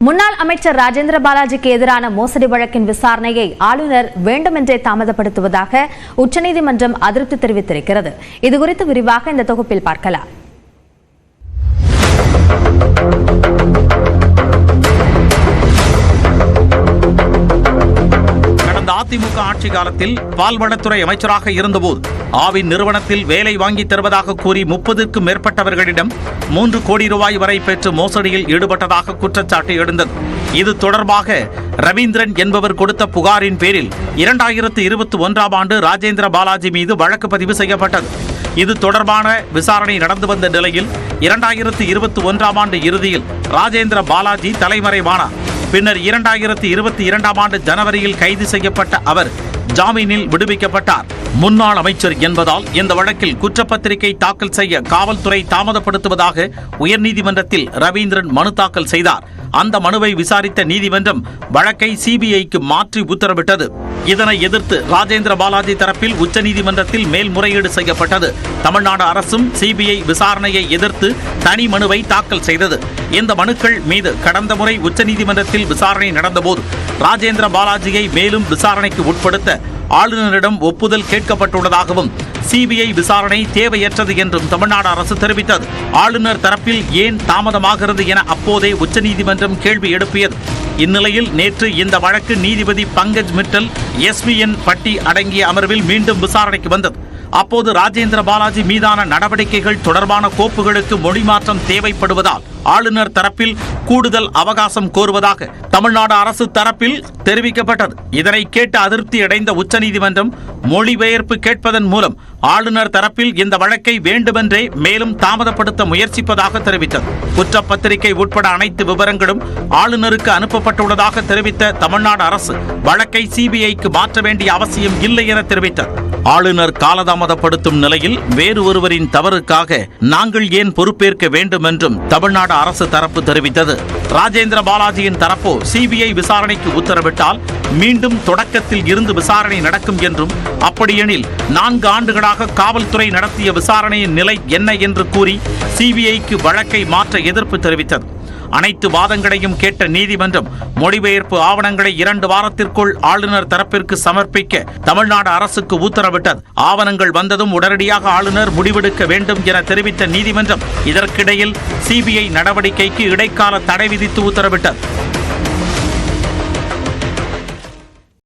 முன்னாள் அமைச்சர் ராஜேந்திர பாலாஜிக்கு எதிரான மோசடி வழக்கின் விசாரணையை ஆளுநர் வேண்டுமென்றே தாமதப்படுத்துவதாக உச்சநீதிமன்றம் அதிருப்தி தெரிவித்திருக்கிறது. இதுகுறித்து விரிவாக இந்த தொகுப்பில் பார்க்கலாம். அதிமுக ஆட்சி காலத்தில் பால்வளத்துறை அமைச்சராக இருந்தபோது ஆவின் நிறுவனத்தில் வேலை வாங்கி தருவதாக கூறி 30க்கும் மேற்பட்டவர்களிடம் 3 கோடி ரூபாய் வரை பெற்று மோசடியில் ஈடுபட்டதாக குற்றச்சாட்டு எழுந்தது. இது தொடர்பாக ரவீந்திரன் என்பவர் கொடுத்த புகாரின் பேரில் 2021ஆம் ஆண்டு ராஜேந்திர பாலாஜி மீது வழக்கு பதிவு செய்யப்பட்டது. இது தொடர்பான விசாரணை நடந்து வந்த நிலையில் 2021ஆம் ஆண்டு இறுதியில் ராஜேந்திர பாலாஜி தலைமறைவானார். பின்னர் 2022ஆம் ஆண்டு ஜனவரியில் கைது செய்யப்பட்ட அவர் ஜாமீனில் விடுவிக்கப்பட்டார். முன்னாள் அமைச்சர் என்பதால் இந்த வழக்கில் குற்றப்பத்திரிகை தாக்கல் செய்ய காவல்துறை தாமதப்படுத்துவதாக உயர்நீதிமன்றத்தில் ரவீந்திரன் மனு தாக்கல் செய்தார். அந்த மனுவை விசாரித்த நீதிமன்றம் வழக்கை சிபிஐக்கு மாற்றி உத்தரவிட்டது. இதனை எதிர்த்து ராஜேந்திர பாலாஜி தரப்பில் உச்சநீதிமன்றத்தில் மேல்முறையீடு செய்யப்பட்டது. தமிழ்நாடு அரசும் சிபிஐ விசாரணையை எதிர்த்து தனி மனுவை தாக்கல் செய்தது. இந்த மனுக்கள் மீது கடந்த முறை உச்சநீதிமன்றத்தில் விசாரணை நடந்தபோது ராஜேந்திர பாலாஜியை மேலும் விசாரணைக்கு உட்படுத்த ஆளுநரிடம் ஒப்புதல் கேட்கப்பட்டுள்ளதாகவும் சிபிஐ விசாரணை தேவையற்றது என்றும் தமிழ்நாடு அரசு தெரிவித்தது. ஆளுநர் தரப்பில் ஏன் தாமதமாகிறது என அப்போதே உச்சநீதிமன்றம் கேள்வி எழுப்பியது. இந்நிலையில் நேற்று இந்த வழக்கு நீதிபதி பங்கஜ் மிட்டல் SVN பட்டி அடங்கிய அமர்வில் மீண்டும் விசாரணைக்கு வந்தது. அப்போது ராஜேந்திர பாலாஜி மீதான நடவடிக்கைகள் தொடர்பான கோப்புகளுக்கு மொழிமாற்றம் தேவைப்படுவதால் ஆளுநர் தரப்பில் கூடுதல் அவகாசம் கோருவதாக தமிழ்நாடு அரசு தரப்பில் தெரிவிக்கப்பட்டது. இதனை கேட்டு அதிருப்தி அடைந்த உச்சநீதிமன்றம் மொழிபெயர்ப்பு கேட்பதன் மூலம் ஆளுநர் தரப்பில் இந்த வழக்கை வேண்டுமென்றே மேலும் தாமதப்படுத்த முயற்சிப்பதாக தெரிவித்தது. குற்றப்பத்திரிகை உட்பட அனைத்து விவரங்களும் ஆளுநருக்கு அனுப்பப்பட்டுள்ளதாக தெரிவித்த தமிழ்நாடு அரசு வழக்கை சிபிஐக்கு மாற்ற வேண்டிய அவசியம் இல்லை என தெரிவித்தது. ஆளுநர் காலதாமதப்படுத்தும் நிலையில் வேறு ஒருவரின் தவறுக்காக நாங்கள் ஏன் பொறுப்பேற்க வேண்டும் என்றும் தமிழ்நாடு அரசு தரப்பு தெரிவித்தது. ராஜேந்திர பாலாஜியின் தரப்போ சிபிஐ விசாரணைக்கு உத்தரவிட்டால் மீண்டும் தொடக்கத்தில் இருந்து விசாரணை நடக்கும் என்றும் அப்படியெனில் 4 ஆண்டுகளாக காவல்துறை நடத்திய விசாரணையின் நிலை என்ன என்று கூறி சிபிஐக்கு வழக்கை மாற்ற எதிர்ப்பு தெரிவித்தது. அனைத்து வாதங்களையும் கேட்ட நீதிமன்றம் மொழிபெயர்ப்பு ஆவணங்களை 2 வாரத்திற்குள் ஆளுநர் தரப்பிற்கு சமர்ப்பிக்க தமிழ்நாடு அரசுக்கு உத்தரவிட்டது. ஆவணங்கள் வந்ததும் உடனடியாக ஆளுநர் முடிவெடுக்க வேண்டும் என தெரிவித்த நீதிமன்றம் இதற்கிடையில் சிபிஐ நடவடிக்கைக்கு இடைக்கால தடை விதித்து உத்தரவிட்டது.